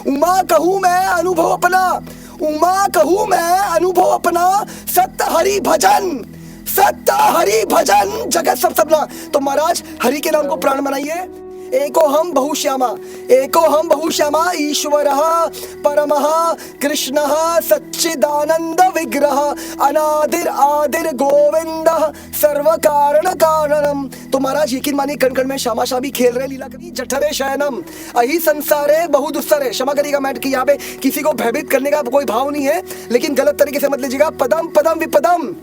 उमा कहूँ मैं अनुभव अपना, उमा कहूँ मैं अनुभव अपना, सत्य हरि भजन, सत्य हरि भजन जगत सब सबना। तो महाराज हरि के नाम को प्राण बनाइए। एको हम बहुश्यामा, एको हम बहुश्यामा, ईश्वरः परमः कृष्णः सच्चिदानंद विग्रह, अनादिर आदिर गोविंदः सर्व कारण कारणम। तो महाराज यकीन मानिए कण कण में श्यामा शामी खेल रहे, लीला करी जठरे शयनम अहि संसारे बहु दुस्सरे। क्षमा करिएगा मैट की यहाँ पे किसी को भयभीत करने का कोई भाव नहीं है, लेकिन गलत तरीके से मत लीजिएगा। पदम पदम विपदम,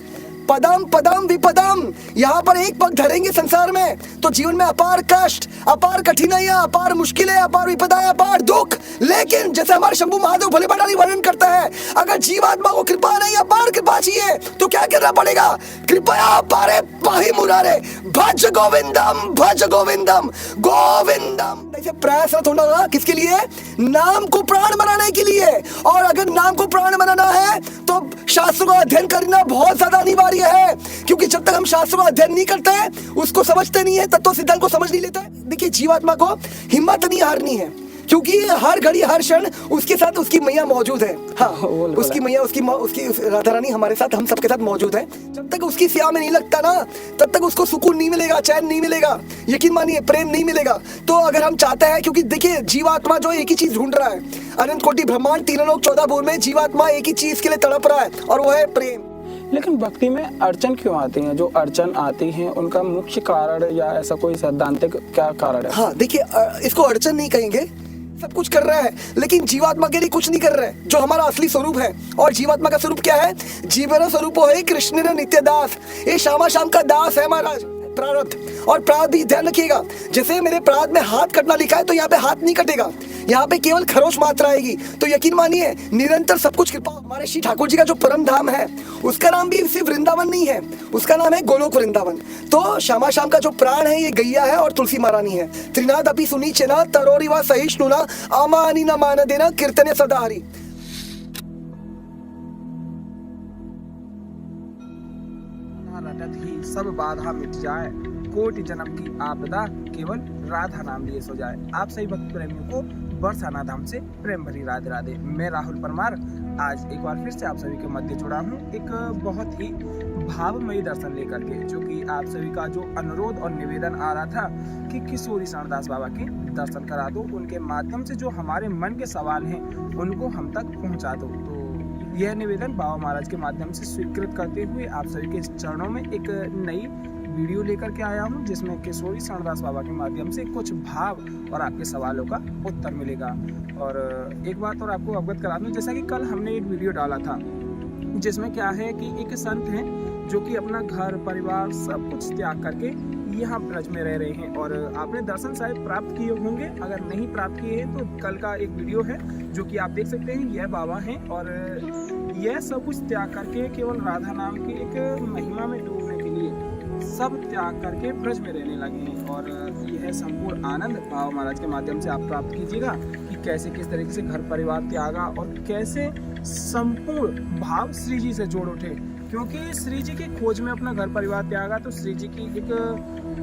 पदम पदम विपदम, यहाँ पर एक पग धरेंगे संसार में तो जीवन में अपार कष्ट, अपार कठिनाइयां, अपार मुश्किलें, अपार विपदाएं, अपार दुख। लेकिन जैसे हमारे शंभू महादेव भले भंडारी वर्णन करता है, अगर जीवात्मा को कृपा नहीं अपार कृपा चाहिए तो क्या करना पड़ेगा? कृपया पारे पाही मुरारे, भज गोविंदम, भज गोविंदम, गोविंदम। ऐसे प्रयासरत होना होगा किसके लिए? नाम को प्राण बनाने के लिए। और अगर नाम को प्राण बनाना है तो शास्त्रों का अध्ययन करना बहुत ज्यादा अनिवार्य है, क्योंकि जब तक हम शास्त्रों का अध्ययन नहीं करते हैं, उसको समझते नहीं है, तत्व सिद्धांत को समझ नहीं लेते। देखिए जीवात्मा को हिम्मत नहीं हारनी है, क्योंकि हर घड़ी हर क्षण उसके साथ उसकी मैया मौजूद है। हाँ, उसकी मैया, उसकी राधा रानी हमारे साथ, हम सबके साथ मौजूद है। जब तक उसकी सिया में नहीं लगता ना, तब तक उसको सुकून नहीं मिलेगा, चैन नहीं मिलेगा, यकीन मानिए प्रेम नहीं मिलेगा। तो अगर हम चाहते हैं, क्योंकि देखिए जीवात्मा जो एक ही चीज ढूंढ रहा है, अनंत कोटि ब्रह्मांड, तीनों लोक 14 भुवन में जीवात्मा एक ही चीज के लिए तड़प रहा है, और वो है प्रेम। लेकिन भक्ति में अड़चन क्यों आती हैं? जो अड़चन आती हैं उनका मुख्य कारण या ऐसा कोई सैद्धांतिक क्या कारण है? हाँ देखिए, इसको अड़चन नहीं कहेंगे, सब कुछ कर रहा है लेकिन जीवात्मा के लिए कुछ नहीं कर रहा है, जो हमारा असली स्वरूप है। और जीवात्मा का स्वरूप क्या है? जीवन स्वरूप है कृष्ण नित्य दास। ये श्यामा शाम का दास है महाराज, प्रारब्ध। और प्रारब्ध भी ध्यान रखिएगा, जैसे मेरे प्रारब्ध में हाथ कटना लिखा है तो यहाँ पे हाथ नहीं कटेगा, यहाँ पे केवल खरोच मात्रा आएगी। तो यकीन मानिए निरंतर सब कुछ कृपा। हमारे श्री ठाकुर जी का जो परम धाम है, उसका नाम भी सिर्फ वृंदावन नहीं है, उसका नाम है गोलोक वृंदावन। तो श्यामा शाम का जो प्राण है ये गैया है और तुलसी महारानी है। त्रिनाद अपि सुनीचना तरोरिवा सहिष्णुना अमानी न मान देना कीर्तने सदा हरि। ही सब बाधा मिट जाए, कोटि जन्म की आपदा केवल राधा नाम लिए सो जाए। आप सही भक्त प्रेमियों को बरसाना धाम से प्रेम भरी राधे राधे। मैं राहुल परमार आज एक बार फिर से आप सभी के मध्य जुड़ा हूँ, एक बहुत ही भावमयी दर्शन लेकर के, जो कि आप सभी का जो अनुरोध और निवेदन आ रहा था कि किशोरी शरणदास बाबा के दर्शन करा दो, उनके माध्यम से जो हमारे मन के सवाल हैं उनको हम तक पहुँचा दो। तो यह निवेदन बाबा महाराज के माध्यम से स्वीकृत करते हुए आप सभी के चरणों में एक नई वीडियो लेकर के आया हूं, जिसमें किशोरी शरणदास बाबा के माध्यम से कुछ भाव और आपके सवालों का उत्तर मिलेगा। और एक बात और आपको अवगत करा दूं, जैसा कि कल हमने एक वीडियो डाला था जिसमें क्या है कि एक संत हैं जो कि अपना घर परिवार सब कुछ त्याग करके यहाँ ब्रज में रह रहे हैं, और आपने दर्शन शायद प्राप्त किए होंगे। अगर नहीं प्राप्त किए हैं तो कल का एक वीडियो है जो कि आप देख सकते हैं। यह बाबा हैं और यह सब कुछ त्याग करके केवल राधा नाम की एक महिमा में डूबने के लिए सब त्याग करके ब्रज में रहने लगे हैं। और यह संपूर्ण आनंद बाबा महाराज के माध्यम से आप प्राप्त कीजिएगा कि कैसे किस तरीके से घर परिवार त्यागा और कैसे संपूर्ण भाव श्री जी से जोड़ उठे, क्योंकि श्री जी की खोज में अपना घर परिवार त्यागा तो श्री जी की एक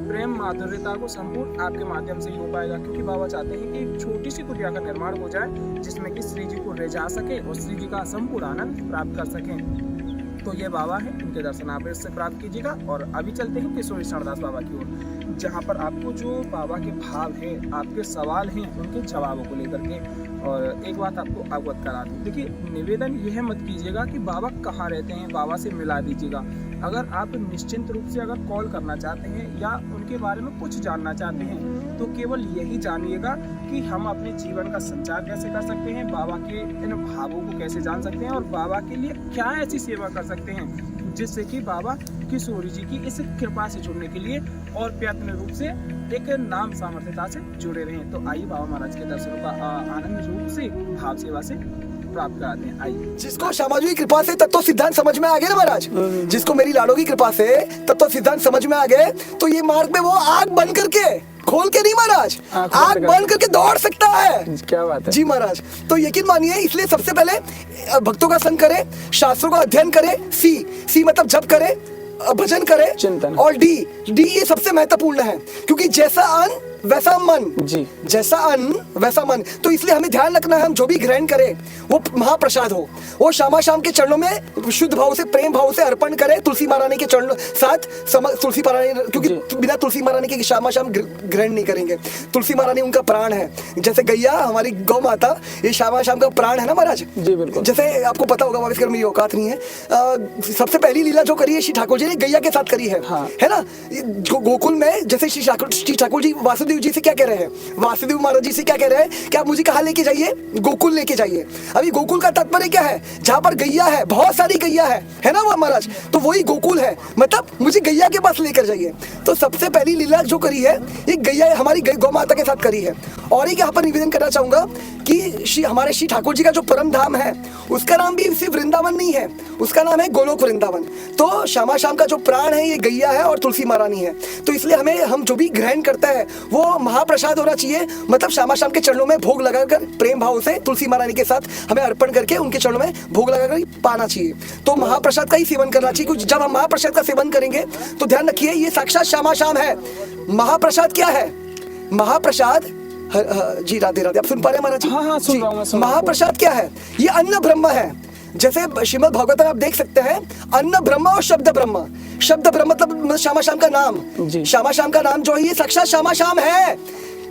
प्रेम माधुर्यता को संपूर्ण आपके माध्यम से ही हो पाएगा। क्योंकि बाबा चाहते हैं कि एक छोटी सी कुटिया का निर्माण हो जाए जिसमें कि श्री जी को रिझा सके और श्री जी का संपूर्ण आनंद प्राप्त कर सकें। तो ये बाबा है, उनके दर्शन आप इससे प्राप्त कीजिएगा। और अभी चलते हैं किशोरी शरणदास बाबा की ओर, जहाँ पर आपको जो बाबा के भाव हैं, आपके सवाल हैं, उनके जवाबों को लेकर के। और एक बात आपको अवगत करा दूं, देखिए निवेदन यह मत कीजिएगा कि बाबा कहाँ रहते हैं, बाबा से मिला दीजिएगा। अगर आप निश्चिंत रूप से अगर कॉल करना चाहते हैं या उनके बारे में कुछ जानना चाहते हैं तो केवल यही जानिएगा कि हम अपने जीवन का संचार कैसे कर सकते हैं, बाबा के इन भावों को कैसे जान सकते हैं और बाबा के लिए क्या ऐसी सेवा कर सकते हैं जिससे कि बाबा किशोरी जी की इस कृपा से जुड़ने के लिए और प्रयत्न रूप से एक नाम सामर्थ्यता से जुड़े रहें। तो आइए बाबा महाराज के दर्शनों का आनंद रूप से भाव सेवा से प्राप्त कराते हैं। आइए, जिसको श्यामा जी की कृपा से तत्व सिद्धांत समझ में आ गए ना महाराज, जिसको मेरी लाडो की कृपा से तत्व सिद्धांत समझ में आ गए, तो ये मार्ग में वो आग बंद करके, खोल के नहीं महाराज, आग बंद करके दौड़ सकता है। क्या बात है जी महाराज। तो यकीन मानिए, इसलिए सबसे पहले भक्तों का संग करे, शास्त्रों का अध्ययन करे, सी मतलब जप करे, भजन करे, चिंतन, और डी ये सबसे महत्वपूर्ण है, क्योंकि जैसा अन्न वैसा मन। जी। जैसा अन्न वैसा मन। तो इसलिए हमें ध्यान रखना है, हम जो भी ग्रहण करें वो महाप्रसाद हो, वो श्यामा शाम के चरणों में शुद्ध भाव से, प्रेम भाव से अर्पण करें। तुलसी महारानी के चरणों साथ तुलसी महारानी, क्योंकि बिना तुलसी महारानी के श्यामा शाम ग्रहण नहीं करेंगे। तुलसी महारानी उनका प्राण है। जैसे गैया हमारी गौ माता, ये श्यामा शाम का प्राण है ना महाराज। जी बिल्कुल। जैसे आपको पता होगा, वापस कर मेरी औकात नहीं है, सबसे पहली लीला जो करी है श्री ठाकुर जी ने गैया के साथ करी है। हाँ। है ना। गोकुल में जैसे श्री ठाकुर जी वासुदेव जी से क्या कह रहे हैं, वासुदेव महाराज जी से क्या कह रहे हैं कि आप मुझे कहाँ लेके जाइए, गोकुल लेके जाइए। अभी गोकुल का तात्पर्य क्या है, जहाँ पर गैया है, बहुत सारी गैया है ना वो महाराज, तो वही गोकुल है, मतलब मुझे गैया के पास लेकर जाइए। तो सबसे पहली लीला जो करी है ये गैया हमारी गौ माता के साथ करी है। और एक यहाँ पर निवेदन करना चाहूंगा कि हमारे श्री ठाकुर जी का जो परम धाम है उसका नाम भी सिर्फ वृंदावन नहीं है, उसका नाम है गोलोक वृंदावन। तो श्यामा शाम का जो प्राण है ये गैया है और तुलसी महारानी है। तो इसलिए हम जो भी ग्रहण करता है वो महाप्रसाद होना चाहिए, मतलब श्यामा शाम के चरणों में भोग लगाकर प्रेम भाव से तुलसी महारानी के साथ हमें अर्पण करके उनके चरणों में भोग लगाकर पाना चाहिए। तो महाप्रसाद का ही सेवन करना चाहिए, क्योंकि जब हम महाप्रसाद का सेवन करेंगे तो ध्यान रखिए ये साक्षात श्यामा शाम है। महाप्रसाद क्या है, महाप्रसाद जी राधे राधे, आप सुन पा रहे हैं महाराज जी? हाँ, सुन रहा हूं। महाप्रसाद क्या है, ये अन्न ब्रह्म है। जैसे श्रीमद् भागवत में आप देख सकते हैं अन्न ब्रह्म और शब्द ब्रह्म। शब्द ब्रह्म मतलब श्यामा शाम का नाम। श्यामा शाम का नाम जो है ये साक्षात श्यामा शाम है।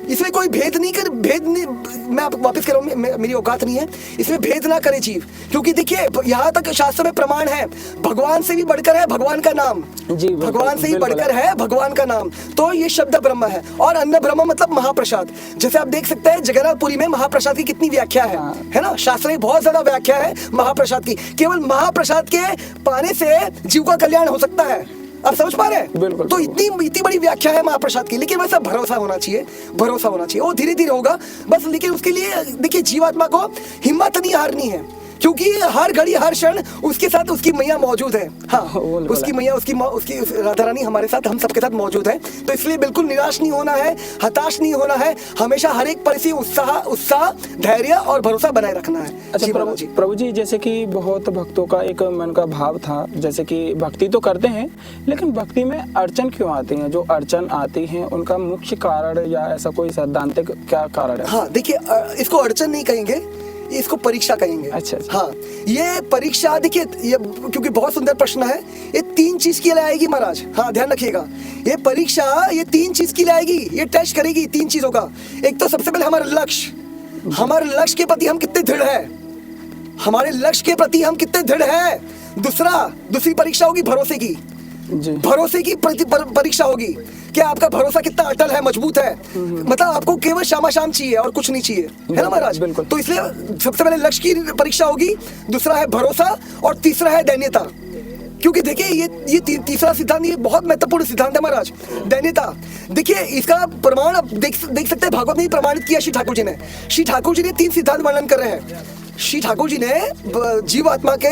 इसमें कोई भेद नहीं, मैं आपको वापस कह रहा हूँ, मेरी औकात नहीं है, इसमें भेद ना करे जीव। क्योंकि देखिए यहाँ तक शास्त्र में प्रमाण है, भगवान से भी बढ़कर है भगवान का नाम। जी, भगवान से ही बढ़कर है भगवान का नाम। तो ये शब्द ब्रह्म है। और अन्न ब्रह्म मतलब महाप्रसाद। जैसे आप देख सकते हैं जगन्नाथपुरी में महाप्रसाद की कितनी व्याख्या है ना। शास्त्र में बहुत ज्यादा व्याख्या है महाप्रसाद की। केवल महाप्रसाद के पाने से जीव का कल्याण हो सकता है। आप समझ पा रहे हैं? बिल्कुल। तो इतनी बड़ी व्याख्या है महाप्रसाद की, लेकिन वैसा भरोसा होना चाहिए, भरोसा होना चाहिए। वो धीरे धीरे होगा बस, लेकिन उसके लिए देखिए जीवात्मा को हिम्मत नहीं हारनी है, क्योंकि हर घड़ी हर क्षण उसके साथ उसकी मैया मौजूद है। हाँ, उसकी मैया उसकी राधा रानी हमारे साथ, हम सबके साथ मौजूद है। तो इसलिए बिल्कुल निराश नहीं होना है, हताश नहीं होना है, हमेशा हर एक परिस्थिति उत्साह, धैर्य और भरोसा बनाए रखना है। अच्छा प्रभु जी, जैसे कि बहुत भक्तों का एक मन का भाव था, जैसे कि भक्ति तो करते हैं लेकिन भक्ति में अड़चन क्यों आती है? जो अड़चन आती है उनका मुख्य कारण या ऐसा कोई सैद्धांतिक क्या कारण है? हाँ देखिए, इसको अड़चन नहीं कहेंगे, इसको परीक्षा कहेंगे। अच्छा। हाँ, ये परीक्षा देखिए, ये क्योंकि बहुत सुंदर प्रश्न है, ये 3 चीज के लिए आएगी महाराज। हाँ ध्यान रखिएगा, ये परीक्षा ये 3 चीज के लिए आएगी, ये टेस्ट करेगी 3 चीजों का। एक तो सबसे पहले हमारे लक्ष्य के प्रति हम कितने दृढ़ है, हमारे लक्ष्य के प्रति हम कितने दृढ़ है। दूसरी परीक्षा होगी भरोसे की। भरोसे की परीक्षा होगी, क्या आपका भरोसा कितना अटल है, मजबूत है। मतलब आपको केवल श्यामा शाम चाहिए और कुछ नहीं चाहिए, है ना महाराज? तो इसलिए सबसे पहले लक्ष्य की परीक्षा होगी, दूसरा है भरोसा और तीसरा है दैन्यता। क्योंकि देखिए ये तीसरा सिद्धांत ये बहुत महत्वपूर्ण सिद्धांत है महाराज, दैन्यता। देखिए इसका प्रमाण आप देख सकते हैं, भागवत में प्रमाणित किया श्री ठाकुर जी ने। श्री ठाकुर जी ने 3 सिद्धांत वर्णन कर रहे हैं। श्री ठाकुर जी ने जीवात्मा के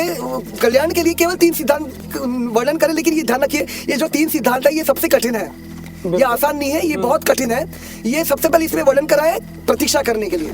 कल्याण के लिए केवल 3 सिद्धांत वर्णन करे, लेकिन ये ध्यान रखिए ये जो 3 सिद्धांत है ये सबसे कठिन है, ये आसान नहीं है, ये बहुत कठिन है। ये सबसे पहले इसमें वर्णन करा है प्रतीक्षा करने के लिए।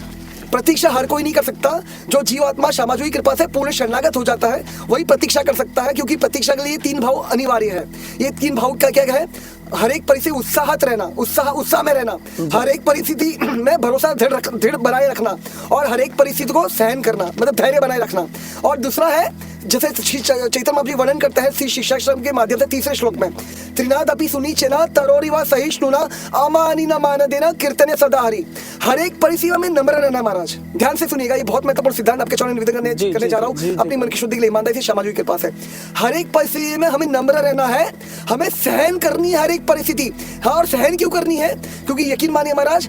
प्रतीक्षा हर कोई नहीं कर सकता, जो जीवात्मा श्यामा जी की कृपा से पूर्ण शरणागत हो जाता है वही प्रतीक्षा कर सकता है, क्योंकि प्रतीक्षा के लिए 3 भाव अनिवार्य है। ये 3 भाव का क्या है, हर एक परिस्थिति उत्साहित रहना, उत्साह में रहना, हर एक परिस्थिति में भरोसा दृढ़ बनाए रखना, और हर एक परिस्थिति को सहन करना, मतलब धैर्य बनाए रखना। और दूसरा है, जैसे चैतन्य महाप्रभु वर्णन करते हैं श्री शिक्षाश्रम के माध्यम से 3रे श्लोक में, त्रिनादपि सुनीचेना तरोरिवा सहिष्णुना अमानि न मान देना कीर्तने सदा हरि। हर एक परिस्थिति में नम्र रहना महाराज, ध्यान से सुनिएगा, ये बहुत महत्वपूर्ण सिद्धांत आपके चरण निवेदन करने जा रहा हूँ अपनी मन की शुद्धि के लिए, ईमानदारी से श्यामा जी के पास है। हर एक परिस्थिति में हमें नम्र रहना है, हमें सहन करनी है हर एक परिस्थिति। हाँ, और सहन क्यों करनी है? क्योंकि यकीन मानिए महाराज,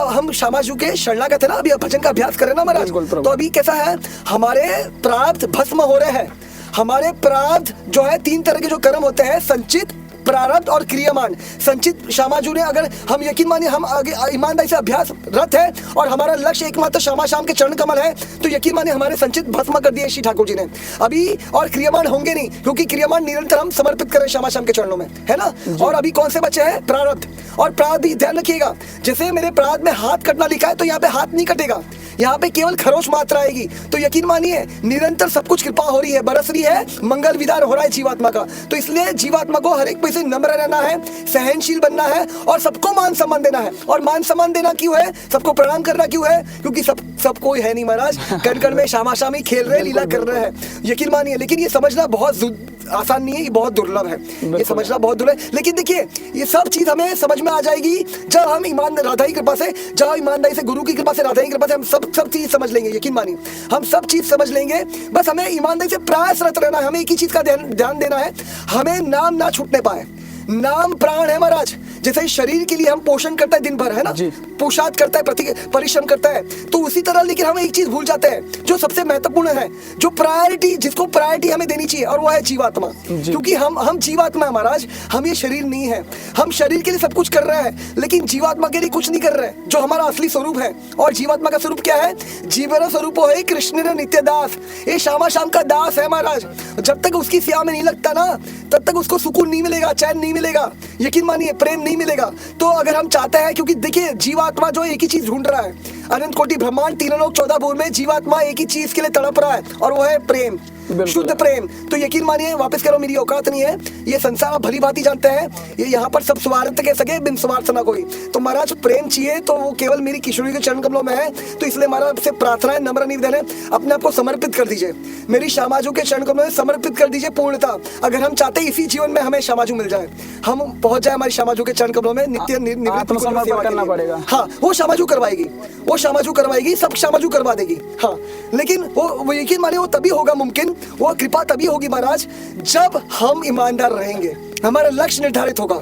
हम श्यामा जी के शरणागत है ना, अभी भजन का अभ्यास करें ना महाराज, तो अभी कैसा है, हमारे प्रारब्ध भस्म हो रहे हैं। हमारे प्रारब्ध जो है 3 तरह के जो कर्म होते हैं, संचित, प्रारब्ध और क्रियामान। संचित श्यामा जी ने, अगर हम यकीन मानिए हम आगे ईमानदारी से अभ्यास रत है और हमारा लक्ष्य एकमात्र श्यामा शाम के चरण कमल है, तो यकीन मानिए हमारे संचित भस्म कर दिए श्री ठाकुर जी ने अभी। और क्रियामान होंगे नहीं, क्योंकि क्रियामान निरंतर हम समर्पित करें श्यामा शाम के चरणों में, है ना। और अभी कौन से बचे हैं? प्रारब्ध। और प्रारब्ध भी ध्यान रखिएगा, जैसे मेरे प्रारब्ध में हाथ कटना लिखा है तो यहाँ पे हाथ नहीं कटेगा, यहाँ पे केवल खरोच मात्रा आएगी। तो यकीन मानिए निरंतर सब कुछ कृपा हो रही है, बरस रही है, मंगल विदार हो रहा है जीवात्मा का। तो इसलिए जीवात्मा को हर एक से नम्र रहना है, सहनशील बनना है और सबको मान सम्मान देना है। और मान सम्मान देना क्यों है, सबको प्रणाम करना क्यों है, क्योंकि सब कोई है नहीं महाराज, कण कण में शामाशामी खेल रहे, लीला कर रहे हैं, यकीन मानिए। लेकिन ये समझना बहुत आसान नहीं है, ये बहुत दुर्लभ है, ये समझना बहुत दुर्लभ है। लेकिन देखिए ये सब चीज हमें समझ में आ जाएगी जब हम राधा की कृपा से, जब ईमानदारी से, गुरु की कृपा से, राधा की कृपा से हम सब चीज समझ लेंगे, यकीन मानिए हम सब चीज समझ लेंगे। बस हमें ईमानदारी से प्रयासरत रहना है, हमें एक ही चीज का ध्यान देना है, हमें नाम ना छूटने पाए। नाम प्राण है महाराज। जैसे शरीर के लिए हम पोषण करते हैं दिन भर, है ना, पोशाक करता है, परिश्रम करता है, तो उसी तरह लेकिन हम एक चीज भूल जाते हैं जो सबसे महत्वपूर्ण है, जो प्रायोरिटी, जिसको प्रायोरिटी हमें देनी चाहिए, और वो है जीवात्मा। क्योंकि हम जीवात्मा है महाराज, हम ये शरीर नहीं है। हम शरीर के लिए सब कुछ कर रहे हैं लेकिन जीवात्मा के लिए कुछ नहीं कर रहे हैं, जो हमारा असली स्वरूप है। और जीवात्मा का स्वरूप क्या है, जीवन स्वरूप है कृष्ण नित्य दास, ये श्यामा शाम का दास है महाराज। जब तक उसकी सेवा में नहीं लगता ना, तब तक उसको सुकून नहीं मिलेगा, चैन नहीं मिलेगा, यकीन मानिए प्रेम नहीं मिलेगा। तो अगर हम चाहते हैं, क्योंकि देखिए जीवात्मा जो एक ही चीज ढूंढ रहा है, अनंत कोटि ब्रह्मांड, तीनों लोक 14 भुवन में जीवात्मा एक ही चीज के लिए तड़प रहा है, और वो है प्रेम, शुद्ध प्रेम। तो यकीन मानिए, वापस करो, मेरी औकात नहीं है, ये संसार आप भली भांति जानते हैं, ये यहाँ पर सब स्वार्थ के सके, बिन स्वार्थ ना कोई। तो महाराज प्रेम चाहिए तो वो केवल मेरी किशोरी के चरण कमलों में है। तो इसलिए महाराज आपसे प्रार्थना है, नम्र निवेदन है, अपने आप को समर्पित कर दीजिए, मेरी श्यामाजू के चरण कमलों में समर्पित कर दीजिए पूर्णता। अगर हम चाहते हैं इसी जीवन में हमें श्यामाजू मिल जाए, हम पहुंच जाए हमारी श्यामाजू के चरण कमलों में, नित्य आत्मसमर्पण करना पड़ेगा। हाँ, वो श्यामाजू करवाएगी, वो श्यामाजू करवाएगी, सब श्यामाजू करवा देगी। हाँ, लेकिन वो यकीन मानिए वो तभी होगा मुमकिन, वो कृपा तभी होगी महाराज जब हम ईमानदार रहेंगे, हमारा लक्ष्य निर्धारित होगा।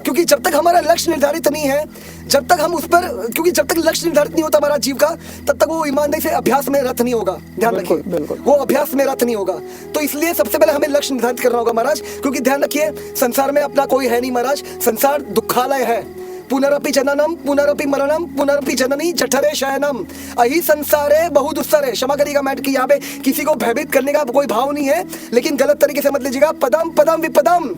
क्योंकि जब तक हमारा लक्ष्य निर्धारित नहीं है, जब तक हम उस पर, क्योंकि जब तक लक्ष्य निर्धारित नहीं होता हमारा जीव का, तब तक वो ईमानदारी से अभ्यास में रत नहीं होगा। ध्यान रखिए, वो अभ्यास में रत नहीं होगा। तो इसलिए सबसे पहले हमें लक्ष्य निर्धारित करना होगा महाराज। क्योंकि ध्यान रखिए, संसार में अपना कोई है नहीं महाराज, संसार दुखालय है। पुनरपि जननम पुनरपि मरणम पुनरपि जननी जठरे शयनम अहि संसारे बहुदुस्सरे। क्षमा करिएगा मैट कि यहाँ पे किसी को भयभीत करने का कोई भाव नहीं है, लेकिन गलत तरीके से मत लीजिएगा। पदम पदम विपदम,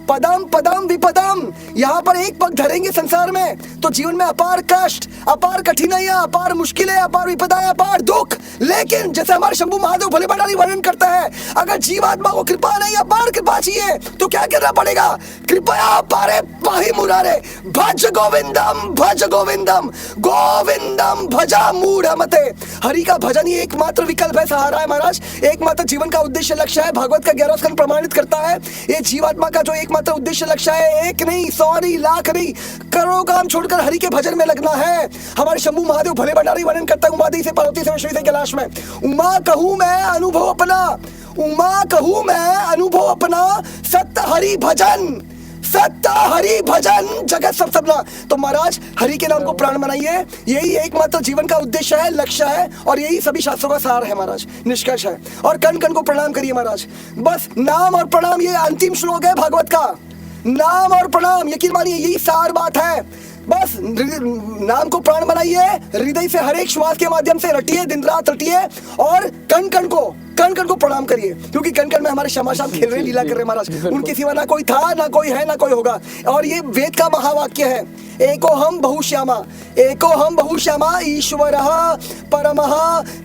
पदम पदम विपदम, यहाँ पर एक पग धरेंगे संसार में तो जीवन में अपार कष्ट, अपार कठिनाइयां, अपार मुश्किलें, अपार विपदाएं, अपार दुख। लेकिन जैसे हमारे शंभू महादेव भोले भंडारी वर्णन करता है, अगर जीवात्मा को कृपा नहीं, अपार कृपा चाहिए तो क्या करना पड़ेगा, कृपया पारे पाहि मुरारे, भज गोविंदम भज गोविंदम, गोविंदम भजा मूढ़ मते। हरि का भजन ही एकमात्र विकल्प है, सहारा है महाराज, एकमात्र जीवन का उद्देश्य लक्ष्य है। भागवत का 11वां स्कंद प्रमाणित करता है, ये जीवात्मा का जो एकमात्र उद्देश्य लक्ष्य है, एक नहीं, 100 नहीं, लाख नहीं, करोड़ों काम छोड़कर हरि के भजन में लगना है। हमारे शंभू महादेव भले भंडारी वर्णन करता है, उमादेवी से पार्वती से वैष्णवी से कैलाश में, उमा कहूं मैं अनुभव अपना, उमा कहूं मैं अनुभव अपना, सत्य हरि भजन, सत्य हरि भजन जगत सब सबला। तो महाराज हरि के नाम को प्राण बनाइए, यही एकमात्र जीवन का उद्देश्य है, लक्ष्य है, और यही सभी शास्त्रों का सार है महाराज, निष्कर्ष है। और कण कण को प्रणाम करिए महाराज, बस नाम और प्रणाम, ये अंतिम श्लोक है भागवत का, नाम और प्रणाम, यकीन मानिए यही सार बात है। बस नाम को प्राण बनाइए, हृदय से हर एक श्वास के माध्यम से रटिए, दिन रात रटिए, और कण कण को प्रणाम करिए, क्योंकि कण कण में हमारे श्यामा शाम खेल रहे, लीला कर रहे महाराज। उनके सिवा ना कोई था, ना कोई है, ना कोई होगा। और ये वेद का महावाक्य है, एको हम बहुश्यामा, एको हम बहुश्यामा, ईश्वरः परमः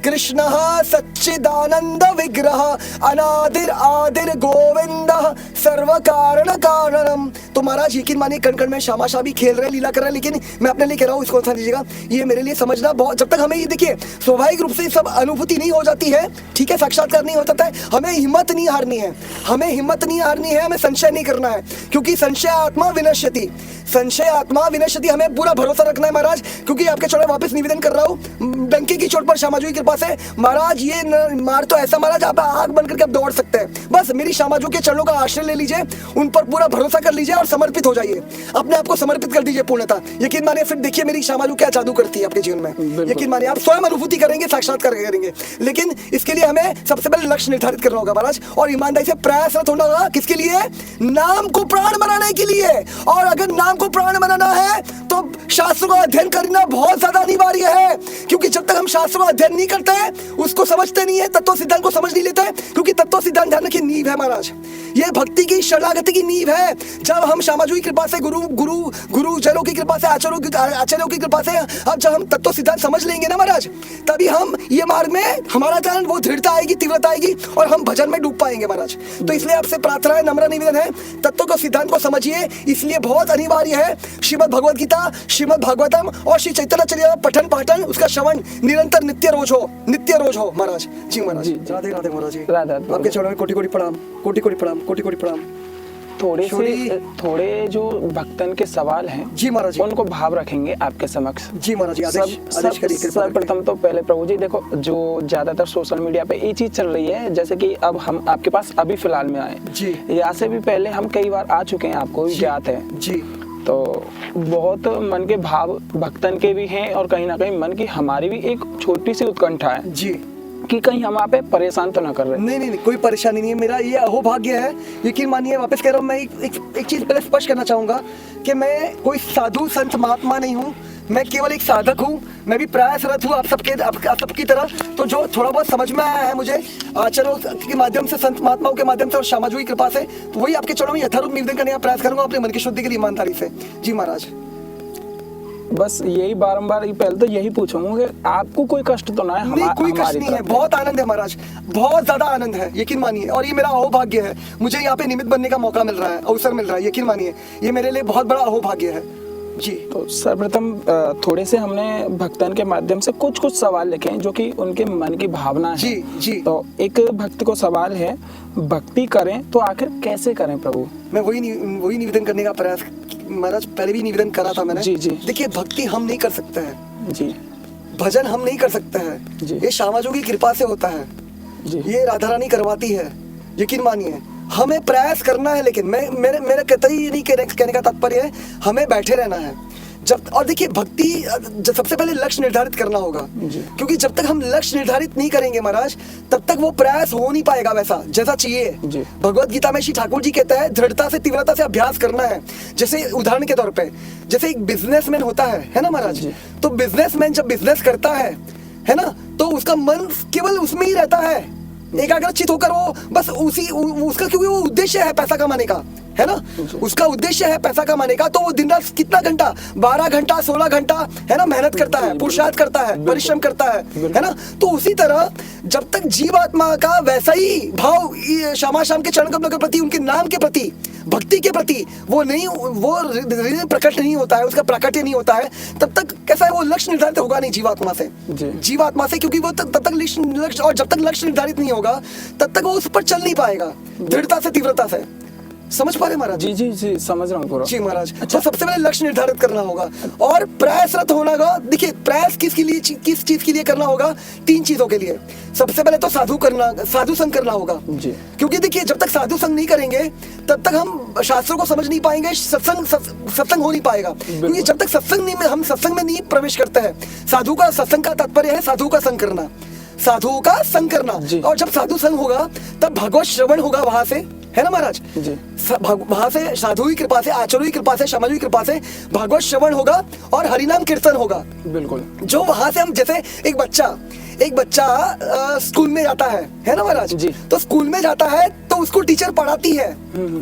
कृष्णः सच्चिदानंद विग्रह, अनादिर आदिर गोविंदः सर्व कारण कारणम। तो महाराज यकीन मानिए कण कण में श्यामा शाम भी खेल रहे, लीला कर रहे, लेकिन मैं अपने लिए कह रहा हूँ, इसको समझ लीजिएगा, ये मेरे लिए समझना बहुत, जब तक हमें ये देखिए स्वाभाविक रूप से सब अनुभूति नहीं हो जाती है, ठीक है, साक्षात्कार नहीं हो जाता है, हमें हिम्मत नहीं हारनी है, हमें हिम्मत नहीं हारनी है, हमें संशय नहीं करना है, क्योंकि संशय आत्मा विनश्यति, संशय आत्मा विनश्यति। हमें पूरा भरोसा रखना है महाराज, क्योंकि आपके चरण वापस निवेदन कर रहा हूँ, डंके की चोट पर श्यामाजू की कृपा से महाराज, ये मार तो ऐसा महाराज आप आग बन करके आप दौड़ सकते हैं। बस मेरी श्यामाजू के चरणों का आश्रय ले लीजिए, उन पर पूरा भरोसा कर लीजिए और समर्पित हो जाइए, अपने आप को समर्पित कर दीजिए पूर्णता। यकीन मानिए फिर देखिए मेरी श्यामाजू क्या जादू करती है आपके जीवन में, यकीन मानिए आप स्वयं अनुभूति करेंगे, साक्षात्कार करेंगे। लेकिन इसके लिए हमें सबसे पहले लक्ष्य निर्धारित करना होगा महाराज, और ईमानदारी से प्रयासरत होना होगा। किसके लिए? नाम को प्राण बनाने के लिए। और अगर नाम को प्राण बनाना है तो शास्त्रों का अध्ययन करना बहुत ज्यादा अनिवार्य है, क्योंकि जब तक हम शास्त्रों का अध्ययन नहीं करते हैं, उसको समझते नहीं है, तत्व सिद्धांत को समझ नहीं लेते हैं, क्योंकि तत्व सिद्धांत ध्यान रखिए नींव है महाराज, ये भक्ति की शरणागति की नींव है। जब हम श्यामाजू की कृपा से, गुरु जनों की कृपा से, आचार्यों की कृपा से अब जब हम तत्व सिद्धांत समझ लेंगे ना महाराज, तभी हम ये मार्ग में हमारा चरण वो दृढ़ता आएगी, तीव्रता आएगी और हम भजन में डूब पाएंगे महाराज। तो इसलिए आपसे प्रार्थना है, नम्र निवेदन है, तत्व को सिद्धांत को समझिए। इसलिए बहुत अनिवार्य है श्रीमद् भगवद गीता, श्रीमद् भागवतम और श्री चैतन्य चरितामृत पठन पाठन, उसका श्रवण निरंतर नित्य रोज हो महाराज। जी महाराज, राधे राधे महाराज जी, आपके चरणों में कोटि कोटि प्रणाम, कोटि कोटि प्रणाम, कोटि कोटि प्रणाम। थोड़े जो भक्तन के सवाल हैं जी महाराज जी, उनको भाव रखेंगे आपके समक्ष। जी महाराज जी, आदेश करिए। सर्वप्रथम तो पहले प्रभु जी देखो, जो ज्यादातर सोशल मीडिया पे ये चीज चल रही है, जैसे कि अब हम आपके पास अभी फिलहाल में आए जी, यहाँ से भी पहले हम कई बार आ चुके हैं, आपको भी ज्ञात है जी। तो बहुत मन के भाव भक्तन के भी हैं और कहीं ना कहीं मन की हमारी भी एक छोटी सी उत्कंठा है जी कि कहीं हम आप पे परेशान तो ना कर रहे। नहीं, कोई परेशानी नहीं है। मेरा ये अहोभाग्य है, यकीन मानिए। वापस कह रहा हूँ, मैं एक चीज पहले स्पष्ट करना चाहूंगा कि मैं कोई साधु संत महात्मा नहीं हूँ, मैं केवल एक साधक हूँ। मैं भी प्रयासरत हूँ आप सबकी तरह। तो जो थोड़ा बहुत समझ में आया है मुझे आचरणों के माध्यम से, संत महात्माओं के माध्यम से और सामाजिक की कृपा से, तो वही आपके चरणों में यथारूप निवेदन करने का प्रयास करूंगा अपने मन की शुद्धि के लिए, ईमानदारी से। जी महाराज, बस यही बारंबार पहले तो यही पूछूंगा कि आपको कोई कष्ट तो ना है? नहीं, कोई कष्ट नहीं है, बहुत आनंद है महाराज, बहुत ज्यादा आनंद है, यकीन मानिए। और ये मेरा अहोभाग्य है, मुझे यहाँ पे निमित्त बनने का मौका मिल रहा है, अवसर मिल रहा है, यकीन मानिए। ये मेरे लिए बहुत बड़ा अहोभाग्य है जी। तो सर्वप्रथम थोड़े से हमने भक्तन के माध्यम से कुछ सवाल लिखे हैं जो कि उनके मन की भावना है। जी जी। तो एक भक्त को सवाल है, भक्ति करें तो आखिर कैसे करें प्रभु? मैं वही निवेदन करने का प्रयास महाराज, पहले भी निवेदन करा था मैंने। जी जी। देखिए, भक्ति हम नहीं कर सकते हैं जी, भजन हम नहीं कर सकते हैं जी, ये श्यामाजू की कृपा से होता है जी, ये राधा रानी करवाती है, यकीन मानिए। हमें प्रयास करना है, लेकिन मेरा कतई नहीं कहने का तात्पर्य है हमें बैठे रहना है जब। और देखिए, भक्ति सबसे पहले लक्ष्य निर्धारित करना होगा, क्योंकि जब तक हम लक्ष्य निर्धारित नहीं करेंगे महाराज, तब तक वो प्रयास हो नहीं पाएगा वैसा जैसा चाहिए। भगवत गीता में श्री ठाकुर जी कहते हैं, दृढ़ता से तीव्रता से अभ्यास करना है। जैसे उदाहरण के तौर पे, जैसे एक बिजनेसमैन होता है ना महाराज, तो बिजनेसमैन जब बिजनेस करता है ना, तो उसका मन केवल उसमें ही रहता है, एकाग्रचित होकर वो बस उसका, क्योंकि वो उद्देश्य है पैसा कमाने का, है ना, उसका उद्देश्य है पैसा कमाने का, तो वो दिन रात कितना घंटा, 12 घंटा 16 घंटा, है ना, मेहनत करता है, पुरुषार्थ करता है, परिश्रम करता है ना। तो उसी तरह जब तक जीवात्मा का वैसा ही भाव श्यामा श्याम के चरण कमलों के प्रति, उनके नाम के प्रति, भक्ति के प्रति वो प्रकट नहीं होता है, उसका प्राकट्य नहीं होता है, तब तक कैसा है, वो लक्ष्य निर्धारित होगा नहीं जीवात्मा से, क्योंकि वो तब तक लक्ष्य, और जब तक लक्ष्य निर्धारित नहीं होगा तब तक वो उस पर चल नहीं पाएगा दृढ़ता से तीव्रता से। समझ पा रहे महाराज? जी समझ रहा हूँ पूरा। जी महाराज। अच्छा, तो सबसे पहले लक्ष्य निर्धारित करना होगा और प्रयासरत होना होगा। देखिए, प्रयास किस चीज के लिए करना होगा? 3 चीजों के लिए। सबसे पहले तो साधु संग करना होगा जी, क्योंकि देखिए, जब तक साधु संग नहीं करेंगे तब तक हम शास्त्रों को समझ नहीं पाएंगे, सत्संग हो नहीं पाएगा, क्योंकि जब तक हम सत्संग में नहीं प्रवेश करते हैं। साधु का सत्संग का तात्पर्य है साधु का संग करना, साधुओं का संग करना। और जब साधु संग होगा तब भगवत श्रवण होगा वहां से, है ना महाराज, वहां से साधु की कृपा से, आचार्यों की कृपा से, समाज की कृपा से भगवत श्रवण होगा और हरिनाम कीर्तन होगा। बिल्कुल। जो वहां से हम, जैसे एक बच्चा स्कूल में जाता है ना महाराज, तो स्कूल में जाता है तो उसको टीचर पढ़ाती है,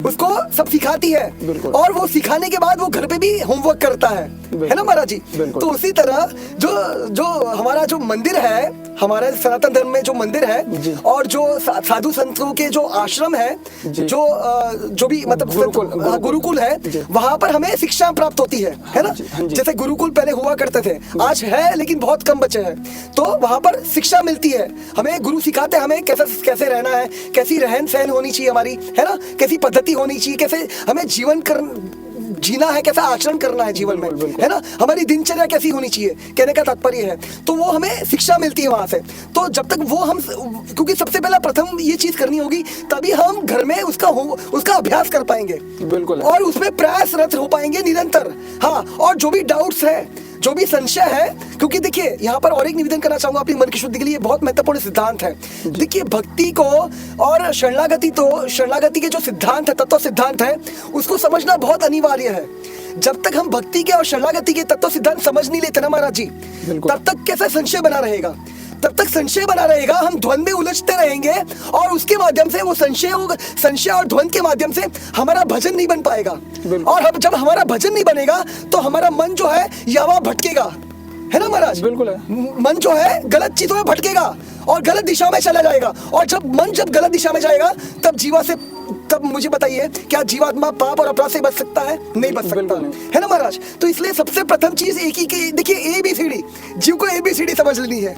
उसको सब सिखाती है, और वो सिखाने के बाद वो घर पे भी होमवर्क करता है ना महाराज जी। तो उसी तरह जो हमारा जो मंदिर है, हमारे सनातन धर्म में जो मंदिर है, और जो साधु संतों के जो आश्रम है, जो भी मतलब गुरुकुल है, वहां पर हमें शिक्षा प्राप्त होती है ना। जैसे गुरुकुल पहले हुआ करते थे, आज है लेकिन बहुत कम बचे हैं, तो वहां पर शिक्षा मिलती है, हमें गुरु सिखाते हैं हमें कैसे रहना है, कैसी रहन सहन होनी चाहिए हमारी, है ना, कैसी पद्धति होनी चाहिए, कैसे हमें जीना है, कैसा आचरण करना है जीवन में, है ना, हमारी दिनचर्या कैसी होनी चाहिए, कहने का तात्पर्य है। तो वो हमें शिक्षा मिलती है वहां से। तो जब तक वो हम, क्योंकि सबसे पहला प्रथम ये चीज करनी होगी, तभी हम घर में उसका अभ्यास कर पाएंगे। बिल्कुल। और उसमें प्रयासरत हो पाएंगे निरंतर। हाँ, और जो भी डाउट्स है, जो भी संशय है, क्योंकि देखिए, यहाँ पर और एक निवेदन करना चाहूंगा अपनी मन की शुद्धि के लिए, बहुत महत्वपूर्ण सिद्धांत है। देखिए, भक्ति को और शरणागति के जो सिद्धांत है, तत्व सिद्धांत है, उसको समझना बहुत अनिवार्य है। जब तक हम भक्ति के और शरणागति के तत्व सिद्धांत समझ नहीं लेते ना महाराज जी, तब तक कैसा संशय बना रहेगा, हम द्वंद में उलझते रहेंगे, और उसके माध्यम से वो संशय और द्वंद के माध्यम से हमारा भजन नहीं बन पाएगा। और जब हमारा भजन नहीं बनेगा तो हमारा मन जो है यहाँ भटकेगा, है ना महाराज? बिल्कुल है। मन जो है गलत चीजों में भटकेगा और गलत दिशा में चला जाएगा, और जब मन जब गलत दिशा में जाएगा तब मुझे बताइए, क्या जीवात्मा पाप और अपराध से बच सकता है? नहीं बच सकता, है ना महाराज? तो इसलिए सबसे प्रथम चीज एक ही की, देखिए ABCD, जीव को ABCD समझ लेनी है।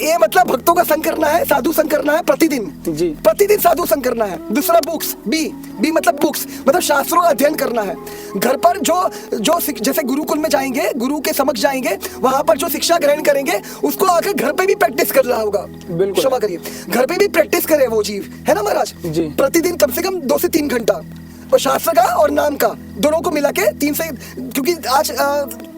ए मतलब भक्तों का संग करना है, साधु संग करना है प्रतिदिन जी, प्रतिदिन साधु संग करना है। दूसरा बुक्स, बी मतलब बुक्स, मतलब शास्त्रों का अध्ययन करना है। घर पर जो जैसे गुरुकुल में जाएंगे, गुरु के समक्ष जाएंगे, वहां पर जो शिक्षा ग्रहण करेंगे उसको आकर घर पे भी प्रैक्टिस करना होगा। क्षमा करिए, घर पे भी प्रैक्टिस करे वो जीव, है ना महाराज? जी। प्रतिदिन कम से कम 2 से 3 घंटा, और शास्त्र का और नाम का दोनों को मिला के 3 से, क्योंकि आज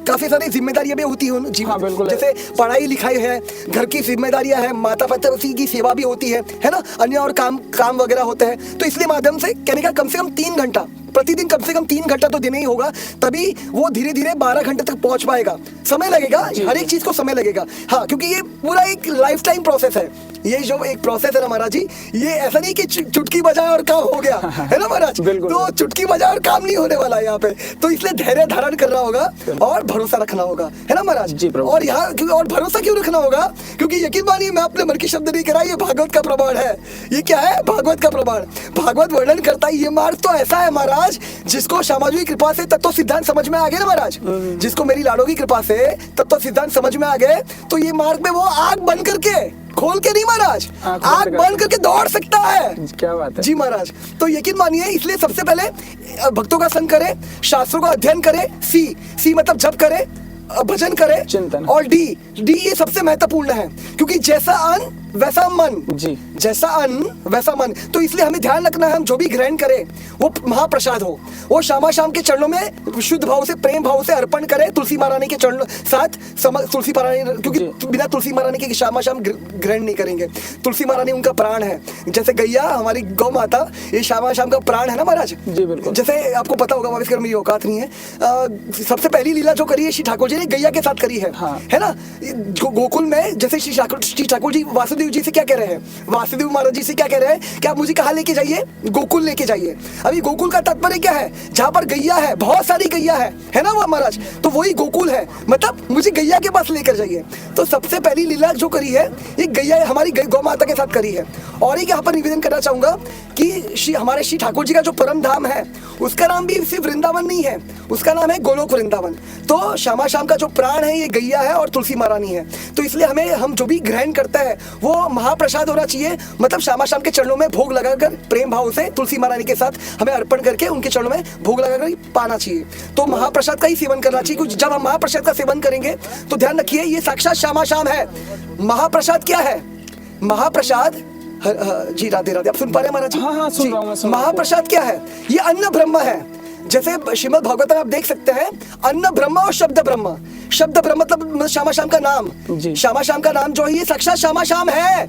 काफी सारी जिम्मेदारियां भी होती है जीवन, हाँ, जैसे पढ़ाई लिखाई है, घर की जिम्मेदारियां है, माता पिता की सेवा भी होती है ना, अन्य और काम वगैरह होते हैं। तो इसलिए माध्यम से कहने का कम से कम 3 घंटा प्रतिदिन, कम से कम 3 घंटा तो देना ही होगा, तभी वो धीरे धीरे 12 घंटे तक पहुंच पाएगा। समय लगेगा, हर एक चीज को समय लगेगा, हाँ, क्योंकि ये पूरा एक लाइफ टाइम प्रोसेस है। ये जो एक प्रोसेस है ना महाराज जी, ये ऐसा नहीं कि चुटकी बजाए और काम हो गया, है ना महाराज? तो चुटकी बजाए और काम नहीं होने वाला है यहाँ पे, तो इसलिए धैर्य धारण करना होगा और भरोसा रखना होगा, है ना महाराज? और यहाँ और भरोसा क्यों रखना होगा? क्योंकि यकीन मानिए, मैं अपने मन की शब्द नहीं करा, ये भागवत का प्रमाण है। ये क्या है? भागवत का प्रमाण। भागवत वर्णन करता है, ये मार्ग तो ऐसा है महाराज, जिसको श्यामाजी की कृपा से तत्व सिद्धांत समझ में आ गए ना महाराज, जिसको मेरी लाडो की कृपा से तत्व सिद्धांत समझ में आ गए, तो ये मार्ग में वो आग बंद करके, खोल के नहीं महाराज, आग बंद करके दौड़ सकता है। क्या बात है जी महाराज। तो यकीन मानिए, इसलिए सबसे पहले भक्तों का संग करे, शास्त्रों का अध्ययन करे, सी मतलब जप करे, भजन करे, चिंतन, और डी ये सबसे महत्वपूर्ण है, क्योंकि जैसा अन्न वैसा मन जी, जैसा अन्न वैसा मन। तो इसलिए हमें ध्यान रखना है, हम जो भी ग्रहण करें वो महाप्रसाद हो, वो शाम के चरणों में शुद्ध भाव से, प्रेम भाव से अर्पण करें, तुलसी महारानी के चरणों साथ तुलसी महारानी, क्योंकि बिना तुलसी महारानी के शाम ग्रहण नहीं करेंगे। तुलसी महारानी उनका प्राण है, जैसे गैया हमारी गौ माता, ये शाम का प्राण है ना महाराज? जी बिल्कुल। जैसे आपको पता होगा, वापिस कर मेरी औकात नहीं है, सबसे पहली लीला जो करी है श्री ठाकुर जी ने, गैया के साथ करी है, है ना? गोकुल में जैसे श्री ठाकुर जी वासुदेव जी से क्या कह रहे हैं, वासुदेव महाराज जी से क्या कह रहे हैं कि आप मुझे कहाँ लेके जाइए? गोकुल लेके जाइए। अभी गोकुल का तात्पर्य क्या है? जहाँ पर गैया है, बहुत सारी गैया है ना वो महाराज, तो वही गोकुल है, मतलब मुझे गैया के पास लेकर जाइए। तो सबसे पहली लीला जो करी है, ये गैया हमारी गौ माता के साथ करी है। और एक यहाँ पर निवेदन करना चाहूंगा कि हमारे श्री ठाकुर जी का जो परम धाम है, उसका नाम भी सिर्फ वृंदावन नहीं है, उसका नाम है गोलोक वृंदावन। तो श्यामा शाम का जो प्राण है, ये गैया है और तुलसी महारानी है। तो इसलिए हम जो भी ग्रहण करते हैं वो महाप्रसाद होना चाहिए, मतलब श्यामा शाम के चरणों में भोग लगाकर प्रेम भाव से तुलसी महारानी के साथ हमें अर्पण करके उनके चरणों में भोग लगाकर पाना चाहिए। तो महाप्रसाद का ही सेवन करना चाहिए, क्योंकि जब हम महाप्रसाद का सेवन करेंगे तो ध्यान रखिए, ये साक्षात श्यामा शाम है। महाप्रसाद क्या है? महाप्रसाद, जी राधे राधे, आप सुन पा रहे हैं महाराज? हाँ, सुन रहा हूं। महाप्रसाद क्या है? ये अन्न ब्रह्म है। जैसे श्रीमद् भागवत में आप देख सकते हैं, अन्न ब्रह्म और शब्द ब्रह्म। शब्द ब्रह्म मतलब श्यामा शाम का नाम, श्यामा शाम का नाम जो है, ये साक्षात श्यामा शाम है।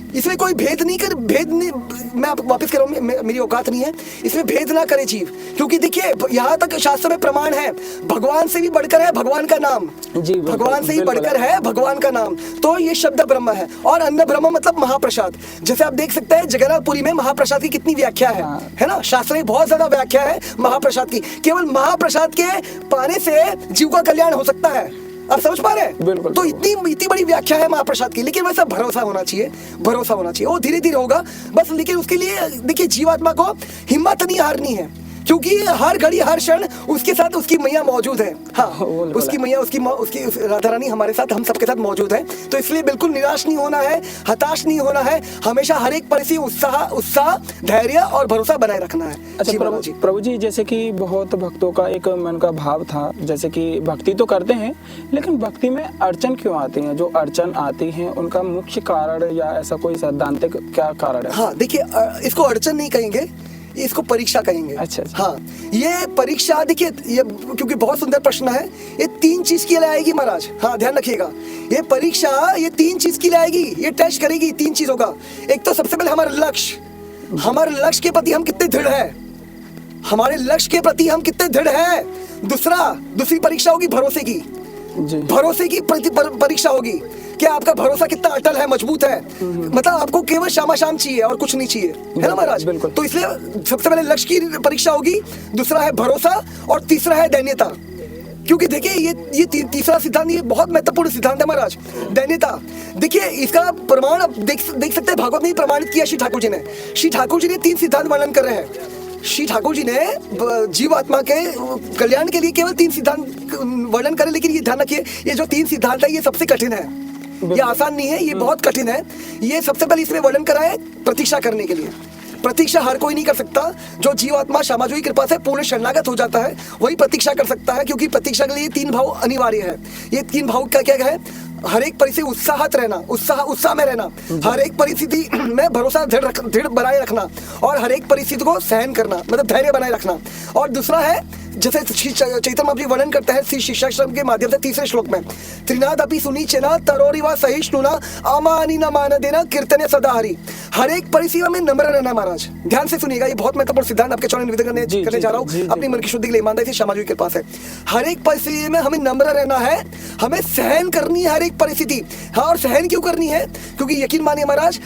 इसमें कोई भेद नहीं, मैं आप वापस कर रहा हूँ, मेरी औकात नहीं है, इसमें भेद ना करे जीव, क्योंकि देखिए यहाँ तक शास्त्र में प्रमाण है, भगवान से भी बढ़कर है भगवान का नाम जी, भगवान से ही बढ़कर है भगवान का नाम। तो ये शब्द ब्रह्म है, और अन्न ब्रह्म मतलब महाप्रसाद। जैसे आप देख सकते हैं जगन्नाथपुरी में महाप्रसाद की कितनी व्याख्या है ना? शास्त्र में बहुत ज्यादा व्याख्या है महाप्रसाद की। केवल महाप्रसाद के पाने से जीव का कल्याण हो सकता है, आप समझ पा रहे हैं? बिल्कुल। तो इतनी बड़ी व्याख्या है महाप्रसाद की, लेकिन वैसा भरोसा होना चाहिए, वो धीरे धीरे होगा बस। लेकिन उसके लिए देखिए, जीवात्मा को हिम्मत नहीं हारनी है, क्योंकि हर घड़ी हर क्षण उसके साथ उसकी मैया मौजूद है। हाँ, उसकी मैया, उसकी राधा रानी हमारे साथ, हम सबके साथ मौजूद है। तो इसलिए बिल्कुल निराश नहीं होना है, हताश नहीं होना है, हमेशा हर एक परिस्थिति उत्साह, धैर्य और भरोसा बनाए रखना है। अच्छा प्रभु जी, जैसे कि बहुत भक्तों का एक मन का भाव था, जैसे कि भक्ति तो करते हैं, लेकिन भक्ति में अड़चन क्यों आती है? जो अड़चन आती है उनका मुख्य कारण या ऐसा कोई सैद्धांतिक क्या कारण है? हाँ देखिए, इसको अड़चन नहीं कहेंगे, इसको परीक्षा कहेंगे। अच्छा। हाँ, ये परीक्षा देखिए, ये क्योंकि बहुत सुंदर प्रश्न है, ये 3 चीज के लिए आएगी महाराज। हाँ ध्यान रखिएगा, ये परीक्षा ये 3 चीज के लिए आएगी, ये टेस्ट करेगी 3 चीजों का। एक तो सबसे पहले हमारे लक्ष्य के प्रति हम कितने दृढ़ है, हमारे लक्ष्य के प्रति हम कितने दृढ़ है। दूसरी परीक्षा होगी भरोसे की, भरोसे की परीक्षा होगी, क्या आपका भरोसा कितना अटल है, मजबूत है। मतलब आपको केवल श्यामा शाम चाहिए और कुछ नहीं चाहिए, है ना महाराज? तो इसलिए सबसे पहले लक्ष्य की परीक्षा होगी, दूसरा है भरोसा, और तीसरा है दैन्यता। क्योंकि देखिए ये तीसरा सिद्धांत, ये बहुत महत्वपूर्ण सिद्धांत है महाराज, दैन्यता। देखिए इसका प्रमाण आप देख सकते हैं, भागवत में ही प्रमाणित किया श्री ठाकुर जी ने। श्री ठाकुर जी ने 3 सिद्धांत वर्णन कर रहे हैं। श्री ठाकुर जी ने जीवात्मा के कल्याण के लिए केवल 3 सिद्धांत वर्णन करे, लेकिन ये ध्यान रखिए ये जो 3 सिद्धांत है ये सबसे कठिन है, ये आसान नहीं है, ये बहुत कठिन है। ये सबसे पहले इसमें वर्णन करा है प्रतीक्षा करने के लिए। प्रतीक्षा हर कोई नहीं कर सकता। जो जीवात्मा क्षमाजोई कृपा से पूर्ण शरणागत हो जाता है वही प्रतीक्षा कर सकता है, क्योंकि प्रतीक्षा के लिए 3 भाव अनिवार्य है। ये 3 भाव क्या क्या है? हर एक परिस्थिति उत्साहित रहना, उत्साह में रहना, हर एक परिस्थिति में भरोसा दृढ़ बनाए रखना, और हर एक परिस्थिति को सहन करना, मतलब धैर्य बनाए रखना। और दूसरा है, जैसे चैतन्य महाप्रभु वर्णन करते हैं श्री शिक्षाश्रम के माध्यम से 3रे श्लोक में, त्रिनाद अपि सुनीचेना तरोरिवा सहिष्णुना अमानी न मान देना कीर्तने सदा हरि। हर एक परिस्थिति में नम्र रहना महाराज, ध्यान से सुनिएगा, ये बहुत महत्वपूर्ण सिद्धांत आपके चरण निवेदन करने जा रहा हूँ अपनी मन की शुद्धि के लिए, ईमानदारी से क्षमाजोई के पास है। हर एक परिस्थिति में हमें नम्र रहना है, हमें सहन करनी है हर एक परिस्थिति। हाँ, और सहन क्यों करनी है? क्योंकि यकीन मानिए महाराज,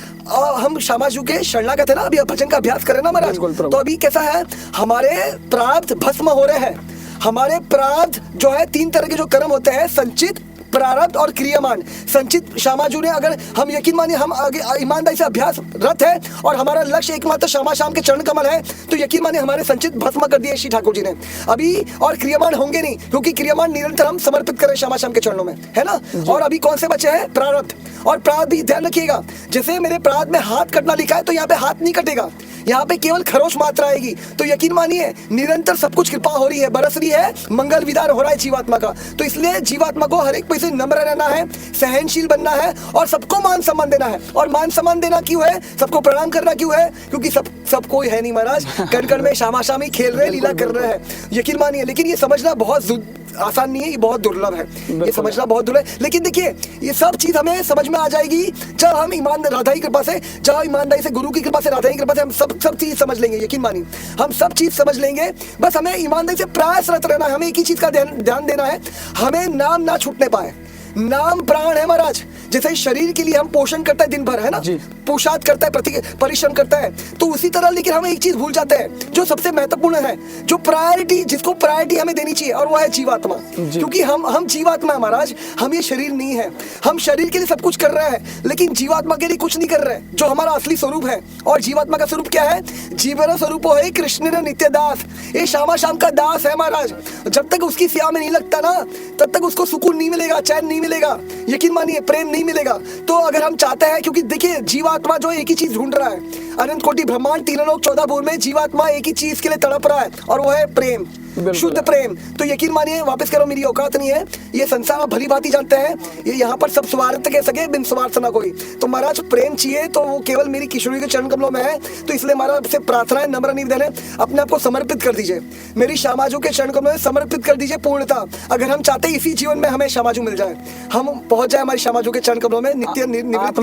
हम क्षमाजू के शरणागत है ना, अभी भजन का अभ्यास करें ना महाराज, तो अभी कैसा है, हमारे प्रारब्ध भस्म हो रहे हैं। हमारे प्रारब्ध जो है 3 तरह के जो कर्म होते हैं, संचित, प्रारब्ध और क्रियामान। संचित क्षमाजू ने, अगर हम यकीन मानिए हम आगे ईमानदारी से अभ्यास रत है और हमारा लक्ष्य एकमात्र क्षमा शाम के चरण कमल है, तो यकीन मानिए हमारे संचित भस्म कर दिए श्री ठाकुर जी ने अभी। और क्रियामान होंगे नहीं, क्योंकि क्रियामान निरंतर हम समर्पित करें क्षमा शाम के चरणों में, है ना। और अभी कौन से बचे हैं? प्रारब्ध। और प्रारब्ध भी ध्यान रखिएगा, जैसे मेरे प्रारब्ध में हाथ कटना लिखा है तो यहाँ पे हाथ नहीं कटेगा, यहाँ पे केवल खरोच मात्रा आएगी। तो यकीन मानिए निरंतर सब कुछ कृपा हो रही है, बरस रही है, मंगल विदार हो रहा है जीवात्मा का। तो इसलिए जीवात्मा को हर एक पैसे नम्र रहना है, सहनशील बनना है, और सबको मान सम्मान देना है। और मान सम्मान देना क्यों है? सबको प्रणाम करना क्यों है? क्योंकि सब कोई है नहीं महाराज, कण कण में शामाशामी खेल रहे, लीला कर रहे हैं, यकीन मानिए। लेकिन ये समझना बहुत आसान नहीं है, ये बहुत दुर्लभ है, ये समझना बहुत दुर्लभ है। लेकिन देखिए ये सब चीज हमें समझ में आ जाएगी जब हम राधा की कृपा से, जब ईमानदारी से, गुरु की कृपा से, राधा की कृपा से हम सब चीज समझ लेंगे। यकीन मानिए हम सब चीज समझ लेंगे, बस हमें ईमानदारी से प्रयासरत रहना है। हमें एक ही चीज का ध्यान देना है, हमें नाम ना छूटने पाए। नाम प्राण है महाराज। जैसे शरीर के लिए हम पोषण करते हैं दिन भर, है ना, पोशाक करता है, परिश्रम करता है, तो उसी तरह लेकिन हम एक चीज भूल जाते हैं जो सबसे महत्वपूर्ण है, जो प्रायोरिटी, जिसको प्रायोरिटी हमें देनी चाहिए, और वो है जीवात्मा। क्योंकि हम जीवात्मा है महाराज, हम ये शरीर नहीं है। हम शरीर के लिए सब कुछ कर रहे हैं, लेकिन जीवात्मा के लिए कुछ नहीं कर रहे, जो हमारा असली स्वरूप है। और जीवात्मा का स्वरूप क्या है? जीवन स्वरूप है कृष्ण ने नित्य दास, ये श्यामा शाम का दास है महाराज। जब तक उसकी सेवा में नहीं लगता ना, तब तक उसको सुकून नहीं मिलेगा, चैन नहीं मिलेगा, यकीन मानिए प्रेम नहीं मिलेगा। तो अगर हम चाहते हैं, क्योंकि देखिए जीवात्मा जो एक ही चीज ढूंढ रहा है, अनंत कोटि ब्रह्मांड 3 लोक 14 भुवन में जीवात्मा एक ही चीज के लिए तड़प रहा है, और वो है प्रेम, शुद्ध प्रेम। तो यकीन मानिए, वापस कह रहा हूं, मेरी औकात नहीं है, ये संसार भली भांति जानते हैं, ये यहाँ पर सब स्वार्थ के सके, बिन स्वार्थ ना कोई। तो महाराज प्रेम चाहिए तो वो केवल मेरी किशोरी के चरण कमलों में है। तो इसलिए महाराज से प्रार्थना है, नम्र निवेदन है, अपने आप को समर्पित कर दीजिए, मेरी श्यामाजू के चरण कमलों में समर्पित कर दीजिए पूर्णता। अगर हम चाहते हैं इसी जीवन में हमें श्यामाजू मिल जाए, हम पहुंच जाए हमारी श्यामाजू के चरण कमलों में, नित्य निवृत्त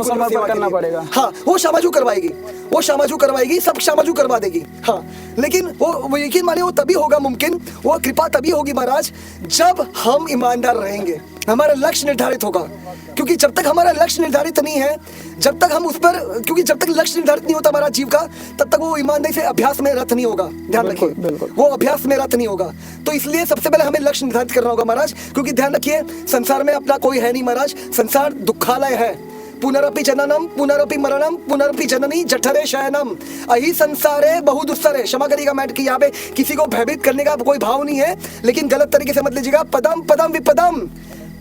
करना पड़ेगा। हाँ, वो श्यामाजू करवाएगी, वो श्यामाजू करवाएगी, सब श्यामाजू करवा देगी। हाँ, लेकिन वो यकीन मानिए वो तभी होगा मुमकिन, वो कृपा तभी होगी महाराज जब हम ईमानदार रहेंगे, हमारा लक्ष्य निर्धारित होगा। क्योंकि जब तक हमारा लक्ष्य निर्धारित नहीं है, जब तक हम उस पर, क्योंकि जब तक लक्ष्य निर्धारित नहीं होता हमारा जीव का, तब तक वो ईमानदारी से अभ्यास में रत नहीं होगा। ध्यान रखिए, वो अभ्यास में रत नहीं होगा। तो इसलिए सबसे पहले हमें लक्ष्य निर्धारित करना होगा महाराज। क्योंकि ध्यान रखिए, संसार में अपना कोई है नहीं महाराज, संसार दुखालय है। पुनरपि जननम पुनरपि मरणम पुनरपि जननी जठरे शयनम अहि संसारे बहु दुस्सरे। क्षमा करिएगा मैट कि यहाँ पे किसी को भयभीत करने का कोई भाव नहीं है, लेकिन गलत तरीके से मत लीजिएगा। पदम पदम विपदम,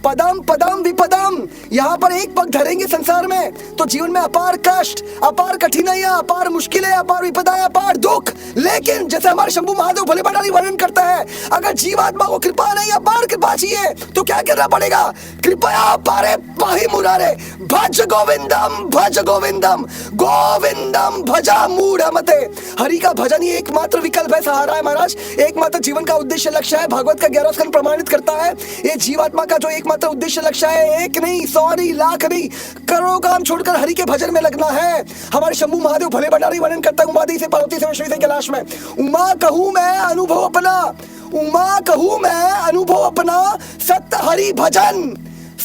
पदम पदम विपदम, यहाँ पर एक पग धरेंगे संसार में तो जीवन में अपार कष्ट, अपार कठिनाइयां, अपार मुश्किलें, अपार विपदाएं, अपार दुख। लेकिन जैसे हमारे शंभू महादेव भोले भंडारी वर्णन करता है, अगर जीवात्मा को कृपा नहीं, अपार कृपा चाहिए तो क्या करना पड़ेगा? कृपया पारे पाहि मुरारे, भज गोविंदम भज गोविंदम, गोविंदम भजा मूढ़ मते। हरि का भजन ही एकमात्र विकल्प है, सहारा है महाराज, एकमात्र जीवन का उद्देश्य लक्ष्य है। भागवत का 11वां स्कंद प्रमाणित करता है, ये जीवात्मा का जो एकमात्र उद्देश्य लक्ष्य है, एक नहीं, 100 नहीं, लाख नहीं, करोड़ों काम छोड़कर हरि के भजन में लगना है। हमारे शंभू महादेव भले भंडारी वर्णन करता है, उमादेवी से पार्वती से श्री से कैलाश में, उमा कहूं मैं अनुभव अपना, उमा कहूं मैं अनुभव अपना, सत्य हरि भजन,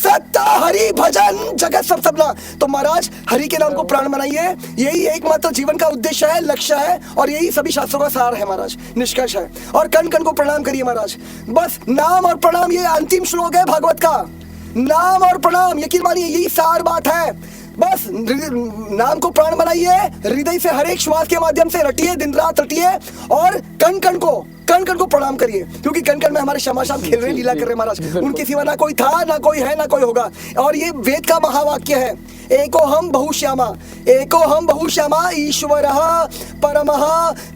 सत्य हरि भजन जगत सब सबला। तो महाराज हरि के नाम को प्राण बनाइए, यही एकमात्र जीवन का उद्देश्य है, लक्ष्य है, और यही सभी शास्त्रों का सार है महाराज, निष्कर्ष है। और कण कण को प्रणाम करिए महाराज, बस नाम और प्रणाम, ये अंतिम श्लोक है भागवत का। नाम और प्रणाम, यकीन मानिए यही सार बात है। बस नाम को प्राण बनाइए, हृदय से हर एक श्वास के माध्यम से रटिए, दिन रात रटिए, और कण कण को प्रणाम करिए, क्योंकि कण कण में हमारे श्यामा श्याम खेल रहे, लीला कर रहे महाराज। उनके सिवा ना कोई था, ना कोई है, ना कोई होगा। और ये वेद का महावाक्य है, एको हम बहुश्यामा, एको हम बहुश्यामा ईश्वरः परमः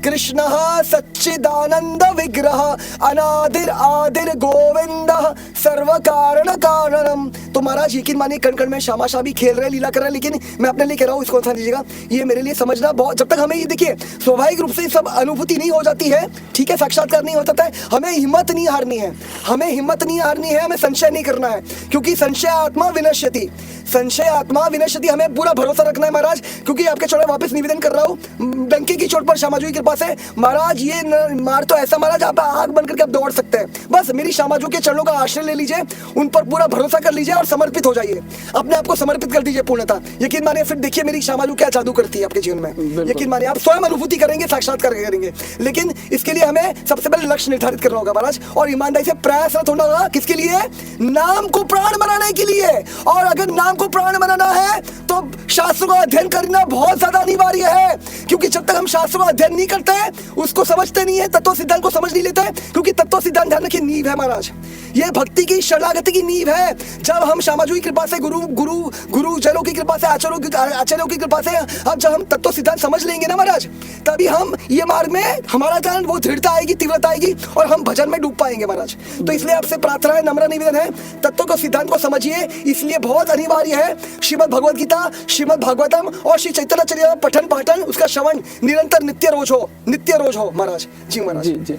कृष्णः सच्चिदानंद विग्रह अनादिर आदिर गोविंदः सर्व कारण कारणम। तो महाराज यकीन मानिए कण कण में श्यामा श्याम भी खेल रहे, लीला कर रहे, लेकिन मैं अपने लिए कह रहा हूँ, इसको समझ लीजिएगा, ये मेरे लिए समझना बहुत, जब तक हमें ये देखिए स्वाभाविक रूप से सब अनुभूति नहीं हो जाती है, ठीक है, साक्षात्कार नहीं हो जाता है, हमें हिम्मत नहीं हारनी है, हमें हिम्मत नहीं हारनी है, हमें संशय नहीं करना है, क्योंकि संशय आत्मा विनश्यति, संशय आत्मा विनश्यति। हमें पूरा भरोसा रखना है महाराज, क्योंकि आपके चौड़े वापस निवेदन कर रहा हूँ, डंके की चोट पर श्यामाजू की कृपा से महाराज, ये मार तो ऐसा महाराज आप आग बन करके आप दौड़ सकते हैं। बस मेरी श्यामाजू के चरणों का आश्रय ले लीजिए, उन पर पूरा भरोसा कर लीजिए और समर्पित हो जाइए, अपने आप को समर्पित कर दीजिए पूर्णतः। यकीन मानिए फिर देखिए मेरी श्यामाजू क्या जादू करती है आपके जीवन में, यकीन मानिए आप स्वयं अनुभूति करेंगे, साक्षात्कार करेंगे। लेकिन इसके लिए हमें सबसे पहले लक्ष्य निर्धारित करना होगा महाराज, और ईमानदारी से प्रयासरत होना होगा। किसके लिए? नाम को प्राण बनाने के लिए। और अगर नाम को प्राण बनाना है तो शास्त्रों का अध्ययन करना बहुत ज्यादा अनिवार्य है, क्योंकि जब तक हम शास्त्रों का अध्ययन नहीं करते, उसको समझते नहीं है, तत्व सिद्धांत को समझ नहीं लेते, क्योंकि तत्व सिद्धांत ध्यान रखिए नींव है महाराज, ये भक्ति की शरणागति की नींव है। जब हम श्यामाजू की कृपा से, गुरु जनों की कृपा से, आचार्यों की कृपा से, अब जब हम तत्व सिद्धांत समझ लेंगे ना महाराज, तभी हम ये मार्ग में हमारा ज्ञान वो दृढ़ता आएगी, तीव्रता आएगी, और हम भजन में डूब पाएंगे महाराज। तो इसलिए आपसे प्रार्थना है, नम्र निवेदन है, तत्व को सिद्धांत को समझिए, इसलिए बहुत अनिवार्य है श्रीमद् भगवद गीता, श्रीमद् भागवतम और श्री चैतन्य चरितामृत पठन पाठन, उसका श्रवण निरंतर नित्य रोज हो महाराज। जी महाराज। जी।